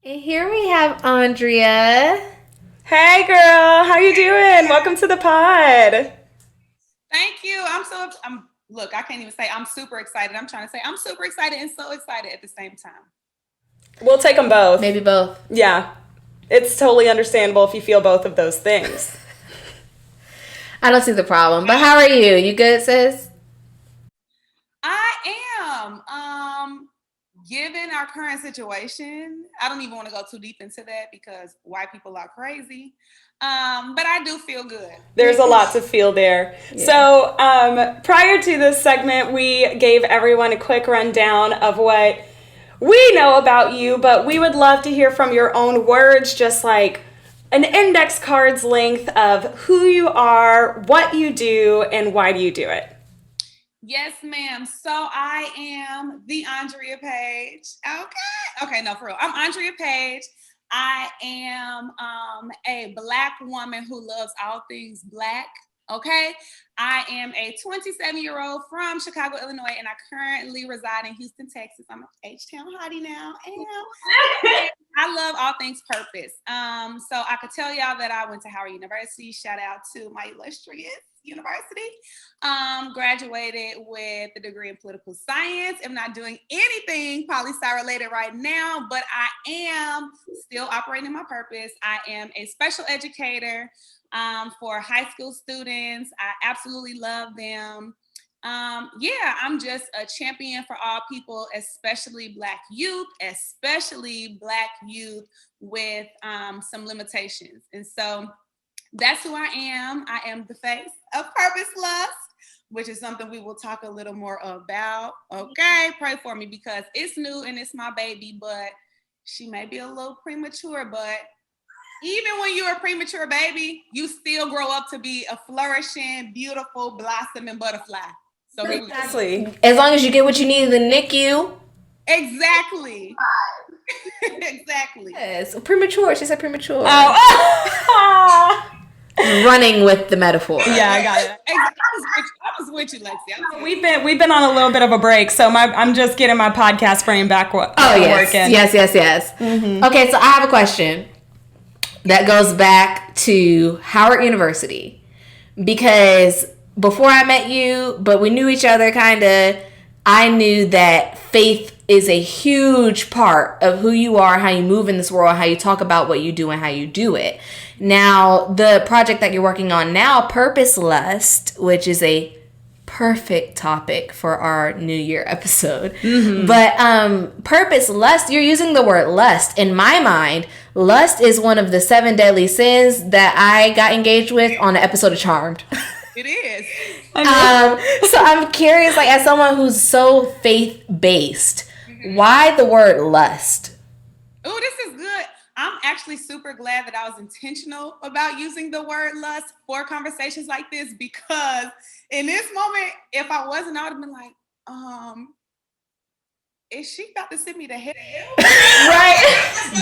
And here we have Andrea. Hey girl, how you doing? Welcome to the pod. Thank you. I'm look, I can't even say I'm super excited. I'm trying to say I'm super excited and so excited at the same time. We'll take them both. Maybe both. Yeah, it's totally understandable if you feel both of those things. I don't see the problem. But how are you? You good, sis? I am. Given our current situation, I don't even want to go too deep into that because white people are crazy. But I do feel good. There's a lot to feel there. Yeah. So, prior to this segment, we gave everyone a quick rundown of what we know about you, but we would love to hear from your own words, just like an index card's length of who you are, what you do, and why do you do it. Yes, ma'am. So I am the Andrea Paige. Okay, no, for real. I'm Andrea Paige. I am a Black woman who loves all things Black. Okay. I am a 27-year-old from Chicago, Illinois, and I currently reside in Houston, Texas. I'm a H-Town hottie now. And I love all things purpose. So I could tell y'all that I went to Howard University. Shout out to my illustrious university. Graduated with a degree in political science. I'm not doing anything poli-sci related right now, but I am still operating my purpose. I am a special educator for high school students. I absolutely love them. I'm just a champion for all people, especially Black youth with some limitations. And so that's who I am. I am the face of PurposeLust, which is something we will talk a little more about. Okay, pray for me because it's new and it's my baby, but she may be a little premature. But even when you're a premature baby, you still grow up to be a flourishing, beautiful, blossoming butterfly. So here we go. Exactly. As long as you get what you need in the NICU. Exactly. Exactly. Yes. Premature. She said premature. Oh. Running with the metaphor. Yeah, I got it. I was with you, Lexi. We've been on a little bit of a break, so I'm just getting my podcast brain back working. Yes. Mm-hmm. Okay, so I have a question that goes back to Howard University because before I met you, but we knew each other kind of, I knew that faith is a huge part of who you are, how you move in this world, how you talk about what you do and how you do it. Now, the project that you're working on now, PurposeLust, which is a perfect topic for our New Year episode. Mm-hmm. But PurposeLust, you're using the word lust. In my mind, lust is one of the 7 deadly sins that I got engaged with on the episode of Charmed. It is. So I'm curious, like, as someone who's so faith-based, why the word lust? Oh, this is good. I'm actually super glad that I was intentional about using the word lust for conversations like this because in this moment, if I wasn't, I would have been like, is she about to send me to hell? Right?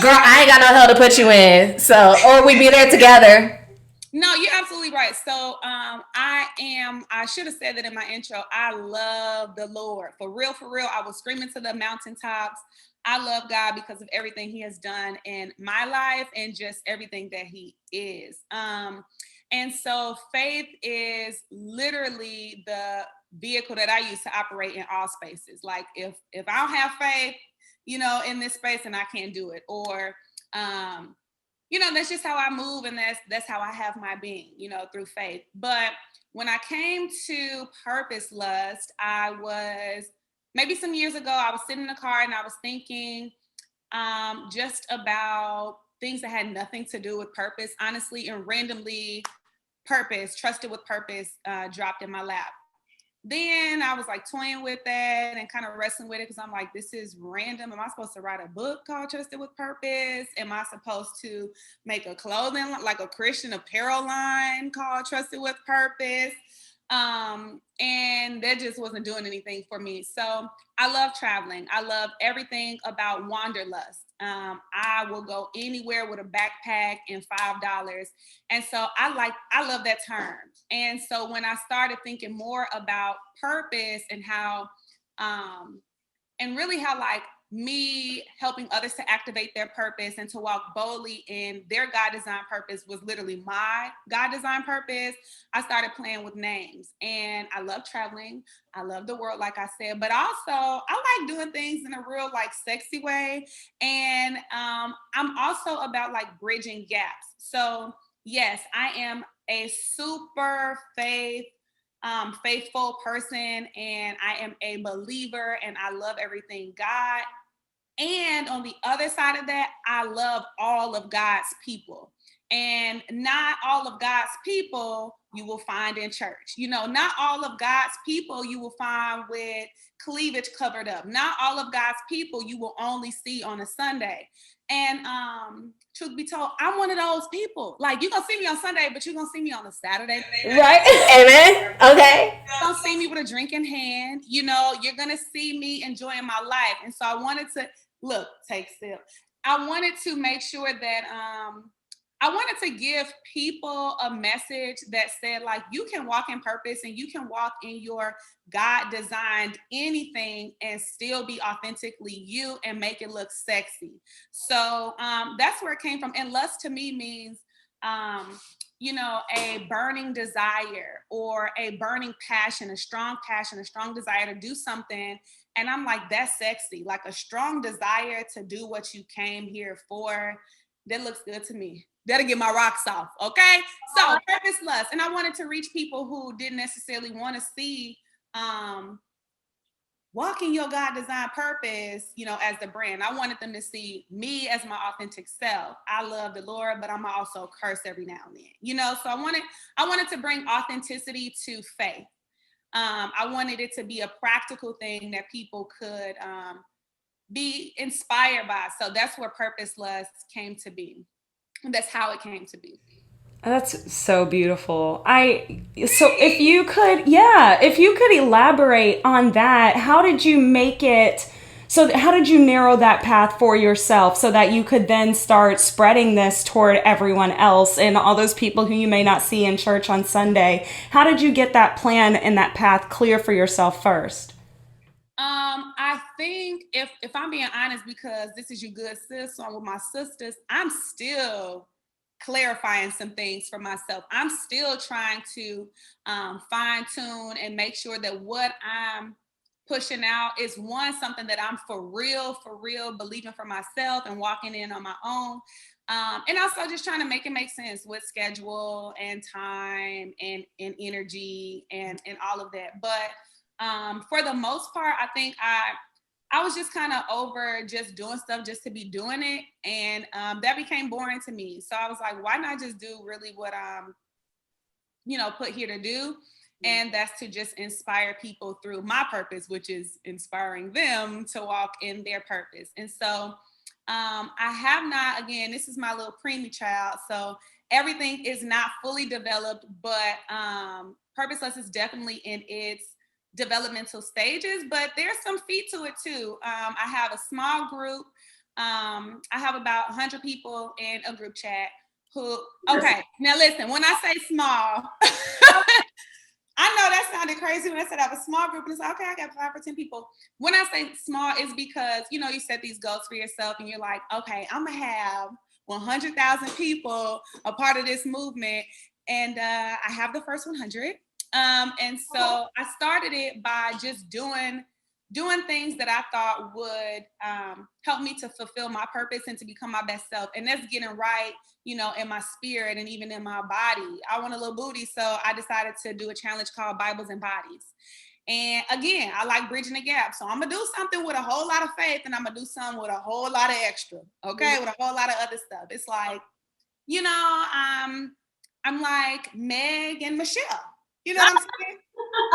Girl, I ain't got no hell to put you in. So, or we be there together. No, you're absolutely right. So I should have said that in my intro. I love the Lord. For real, I was screaming to the mountaintops. I love God because of everything he has done in my life and just everything that he is. And so faith is literally the vehicle that I use to operate in all spaces. Like if I don't have faith, in this space, and I can't do it. Or that's just how I move, and that's how I have my being, through faith. But when I came to PurposeLust, I was maybe some years ago, I was sitting in the car and I was thinking just about things that had nothing to do with purpose, honestly, and randomly trusted with purpose, dropped in my lap. Then I was like toying with that and kind of wrestling with it because I'm like, this is random. Am I supposed to write a book called Trusted with Purpose? Am I supposed to make a clothing, like a Christian apparel line called Trusted with Purpose? And that just wasn't doing anything for me. So I love traveling. I love everything about wanderlust. I will go anywhere with a backpack and $5. And so I love that term. And so when I started thinking more about purpose and how, and really how like me helping others to activate their purpose and to walk boldly in their God-designed purpose was literally my God-designed purpose. I started playing with names, and I love traveling. I love the world, like I said, but also I like doing things in a real like sexy way. And I'm also about like bridging gaps. So yes, I am a super faithful person, and I am a believer, and I love everything God. And on the other side of that, I love all of God's people. And not all of God's people you will find in church. You know, not all of God's people you will find with cleavage covered up. Not all of God's people you will only see on a Sunday. And truth be told, I'm one of those people. Like, you're going to see me on Sunday, but you're going to see me on a Saturday. Right? Amen. Okay. You're going to see me with a drink in hand. You know, you're going to see me enjoying my life. And so I wanted to, look, take sip. I wanted to make sure that I wanted to give people a message that said, like, you can walk in purpose and you can walk in your God-designed anything and still be authentically you and make it look sexy. So that's where it came from. And lust to me means, you know, a burning desire or a burning passion, a strong desire to do something. And I'm like, that's sexy, like a strong desire to do what you came here for. That looks good to me. That'll get my rocks off, okay? So PurposeLust, and I wanted to reach people who didn't necessarily want to see walking your God-designed purpose, you know, as the brand. I wanted them to see me as my authentic self. I love the Lord, but I'm also curse every now and then, you know? So I wanted to bring authenticity to faith. I wanted it to be a practical thing that people could be inspired by. So that's where PurposeLust came to be. That's how it came to be. That's so beautiful. So if you could elaborate on that, how did you make it? So how did you narrow that path for yourself so that you could then start spreading this toward everyone else and all those people who you may not see in church on Sunday? How did you get that plan and that path clear for yourself first? I think if I'm being honest, because this is your good sis, so I'm with my sisters, I'm still clarifying some things for myself. I'm still trying to fine tune and make sure that what I'm pushing out is something that I'm for real believing for myself and walking in on my own. And also just trying to make it make sense with schedule and time and energy and all of that. But for the most part, I think I was just kind of over just doing stuff just to be doing it. And that became boring to me. So I was like, why not just do really what I'm, you know, put here to do? And that's to just inspire people through my purpose, which is inspiring them to walk in their purpose. And so I have not, again, this is my little preemie child. So everything is not fully developed, but PurposeLust is definitely in its developmental stages, but there's some feet to it too. I have a small group. I have about 100 people in a group chat who, okay, now listen, when I say small, I know that sounded crazy when I said I have a small group, and it's like, okay, I got 5 or 10 people. When I say small, it's because, you know, you set these goals for yourself and you're like, okay, I'm gonna have 100,000 people a part of this movement. And I have the first 100. And so I started it by just doing things that I thought would help me to fulfill my purpose and to become my best self. And that's getting right, you know, in my spirit and even in my body. I want a little booty, so I decided to do a challenge called Bibles and Bodies. And again, I like bridging the gap. So I'm going to do something with a whole lot of faith, and I'm going to do something with a whole lot of extra, okay, with a whole lot of other stuff. It's like, you know, I'm like Meg and Michelle. You know what I'm saying?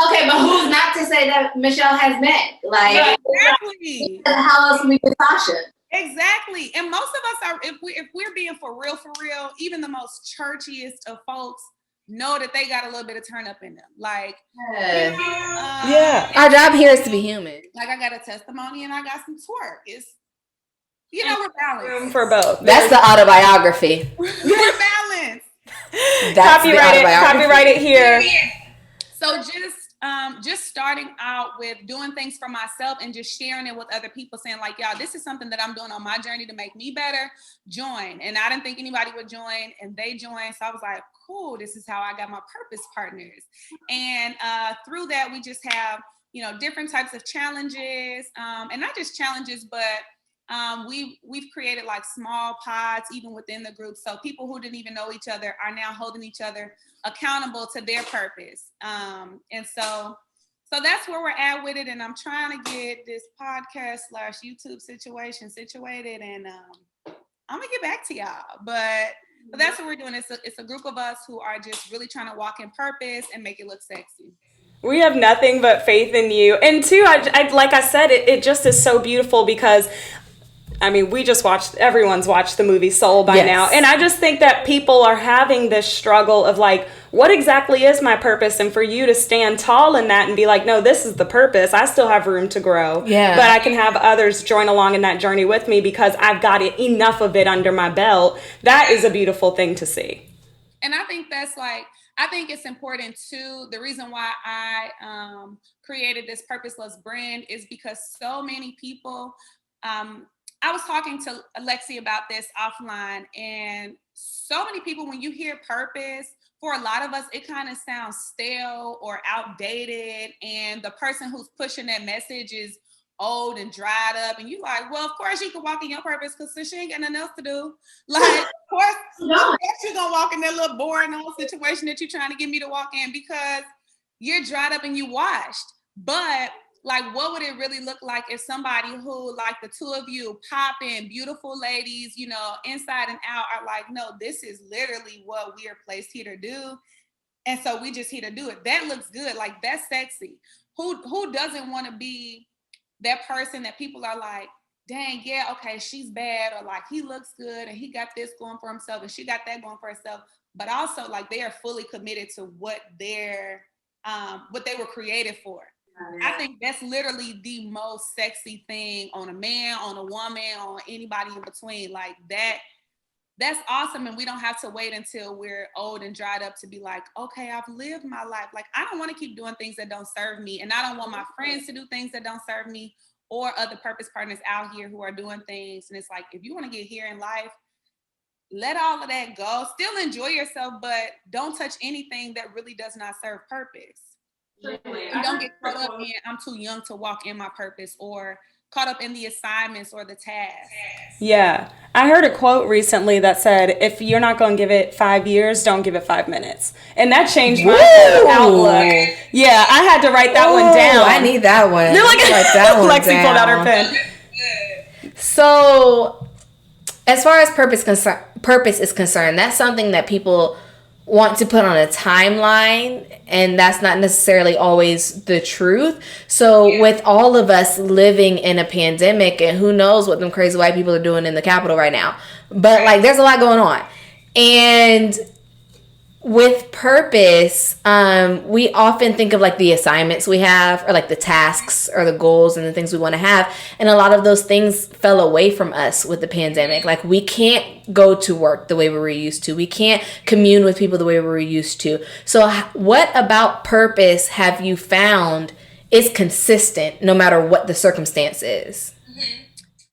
Okay, but who's not to say that Michelle has met? Like, exactly. How else we get Sasha? Exactly. And most of us are, if we're being for real, even the most churchiest of folks know that they got a little bit of turn up in them. Like, you know, our job here is to be human. Like, I got a testimony and I got some twerk. It's, you know, we're balanced. Room for both. That's the autobiography. We're balanced. Copyright it here. So just just starting out with doing things for myself and just sharing it with other people, saying like, y'all, this is something that I'm doing on my journey to make me better. Join. And I didn't think anybody would join, and they joined. So I was like, cool, this is how I got my purpose partners. And through that, we just have, different types of challenges, and not just challenges, but we've created like small pods even within the group. So people who didn't even know each other are now holding each other accountable to their purpose. And so that's where we're at with it. And I'm trying to get this podcast / YouTube situation situated, and I'm gonna get back to y'all. But that's what we're doing. It's a group of us who are just really trying to walk in purpose and make it look sexy. We have nothing but faith in you. And two, I like I said, it just is so beautiful because everyone's watched the movie Soul by now. And I just think that people are having this struggle of like, what exactly is my purpose? And for you to stand tall in that and be like, no, this is the purpose. I still have room to grow. Yeah. But I can have others join along in that journey with me because I've got enough of it under my belt. That is a beautiful thing to see. And I think I think it's important too. The reason why I created this PurposeLust brand is because so many people, I was talking to Alexi about this offline, and so many people, when you hear purpose, for a lot of us, it kind of sounds stale or outdated. And the person who's pushing that message is old and dried up. And you like, well, of course you can walk in your purpose because she ain't got nothing else to do. Like, of course you're going to walk in that little boring old situation that you're trying to get me to walk in because you're dried up and you washed. But like, what would it really look like if somebody who, like the two of you, popping, beautiful ladies, inside and out, are like, no, this is literally what we are placed here to do. And so we just here to do it. That looks good. Like, that's sexy. Who doesn't want to be that person that people are like, dang, yeah, okay, she's bad, or like, he looks good and he got this going for himself and she got that going for herself. But also, like, they are fully committed to what they were created for. I think that's literally the most sexy thing on a man, on a woman, on anybody in between. Like, that's awesome. And we don't have to wait until we're old and dried up to be like, okay, I've lived my life. Like, I don't want to keep doing things that don't serve me. And I don't want my friends to do things that don't serve me, or other purpose partners out here who are doing things. And it's like, if you want to get here in life, let all of that go. Still enjoy yourself, but don't touch anything that really does not serve purpose. And don't get caught up in, I'm too young to walk in my purpose, or caught up in the assignments or the tasks. Yeah. I heard a quote recently that said, if you're not going to give it 5 years, don't give it 5 minutes. And that changed my outlook. Yeah, I had to write that one down. I need that one. You're like, write that one Lexi down. pulled out her pen. So, as far as purpose is concerned, that's something that people want to put on a timeline, and that's not necessarily always the truth. So with all of us living in a pandemic, and who knows what them crazy white people are doing in the Capitol right now, but like, there's a lot going on. And with purpose, we often think of like the assignments we have, or like the tasks or the goals and the things we want to have. And a lot of those things fell away from us with the pandemic. Like, we can't go to work the way we were used to. We can't commune with people the way we were used to. So what about purpose have you found is consistent no matter what the circumstance is? Mm-hmm.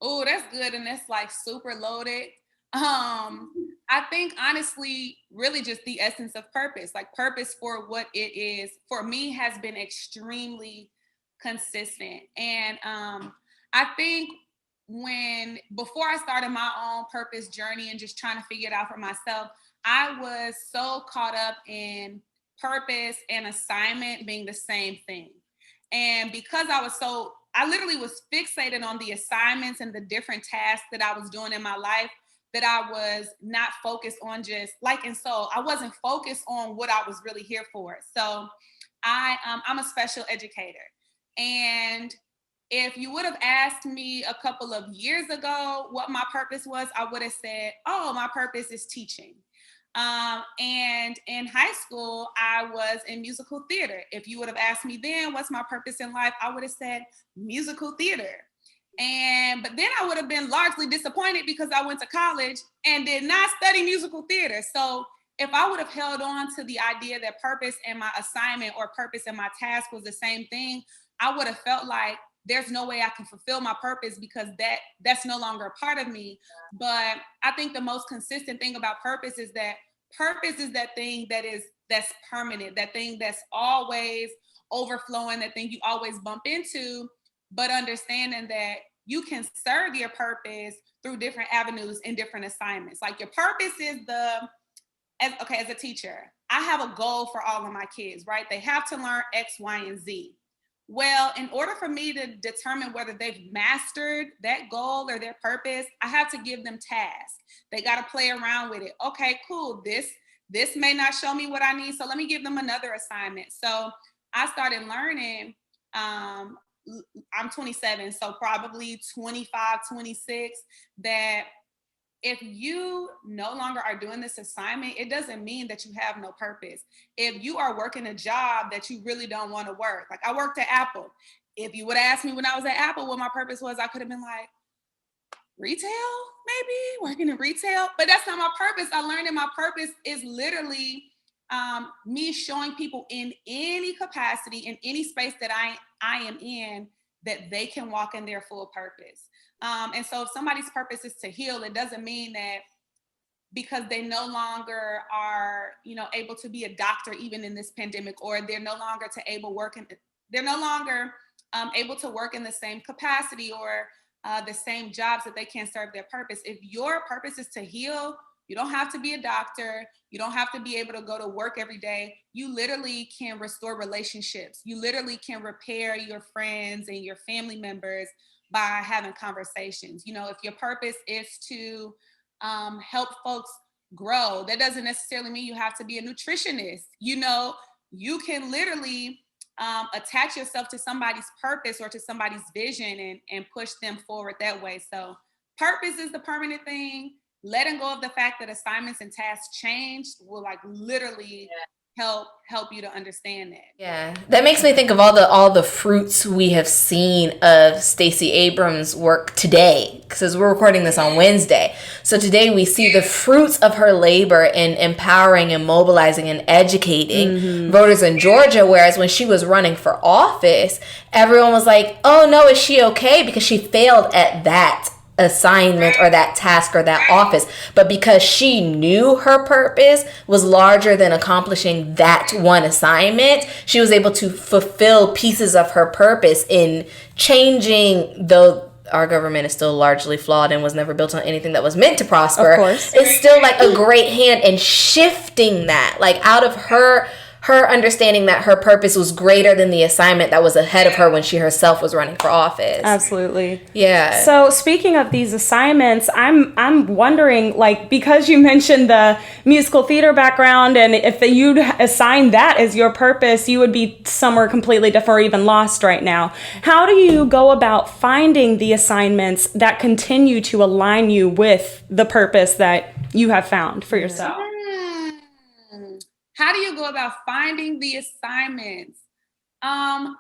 Oh, that's good. And that's like super loaded. I think honestly, really just the essence of purpose, like purpose for what it is for me has been extremely consistent. And I think before I started my own purpose journey and just trying to figure it out for myself, I was so caught up in purpose and assignment being the same thing. And because I literally was fixated on the assignments and the different tasks that I was doing in my life, that I was not focused on just like, and so I wasn't focused on what I was really here for. So I'm a special educator. And if you would have asked me a couple of years ago what my purpose was, I would have said, oh, my purpose is teaching. And in high school, I was in musical theater. If you would have asked me then, what's my purpose in life? I would have said musical theater. But then I would have been largely disappointed because I went to college and did not study musical theater. So if I would have held on to the idea that purpose and my assignment or purpose and my task was the same thing, I would have felt like there's no way I can fulfill my purpose because that's no longer a part of me. But I think the most consistent thing about purpose is that thing that's permanent, that thing that's always overflowing, that thing you always bump into, but understanding that you can serve your purpose through different avenues and different assignments. Like your purpose is as a teacher, I have a goal for all of my kids, right? They have to learn X, Y, and Z. Well, in order for me to determine whether they've mastered that goal or their purpose, I have to give them tasks. They got to play around with it. Okay, cool. This may not show me what I need, so let me give them another assignment. So I started learning, I'm 27, so probably 25, 26, that if you no longer are doing this assignment, it doesn't mean that you have no purpose. If you are working a job that you really don't want to work, like I worked at Apple. If you would ask me when I was at Apple what my purpose was, I could have been like, retail, maybe working in retail, but that's not my purpose. I learned that my purpose is literally me showing people in any capacity, in any space that I am in, that they can walk in their full purpose. And so if somebody's purpose is to heal, it doesn't mean that because they no longer are, able to be a doctor even in this pandemic, or they're no longer able to work in the same capacity or the same jobs, that they can't serve their purpose. If your purpose is to heal, you don't have to be a doctor. You don't have to be able to go to work every day. You literally can restore relationships. You literally can repair your friends and your family members by having conversations. If your purpose is to help folks grow, that doesn't necessarily mean you have to be a nutritionist. You can literally attach yourself to somebody's purpose or to somebody's vision and push them forward that way. So purpose is the permanent thing. Letting go of the fact that assignments and tasks change will literally help you to understand that. Yeah, that makes me think of all the fruits we have seen of Stacey Abrams' work today, because we're recording this on Wednesday. So today we see the fruits of her labor in empowering and mobilizing and educating voters in Georgia, whereas when she was running for office, everyone was like, oh no, is she okay? Because she failed at that assignment or that task or that office. But because she knew her purpose was larger than accomplishing that one assignment, she was able to fulfill pieces of her purpose in changing, though our government is still largely flawed and was never built on anything that was meant to prosper. Of course. It's still a great hand in shifting that, out of her understanding that her purpose was greater than the assignment that was ahead of her when she herself was running for office. Absolutely. Yeah. So speaking of these assignments, I'm wondering, because you mentioned the musical theater background, and if you'd assign that as your purpose, you would be somewhere completely different or even lost right now. How do you go about finding the assignments that continue to align you with the purpose that you have found for yourself? How do you go about finding the assignments? Honestly,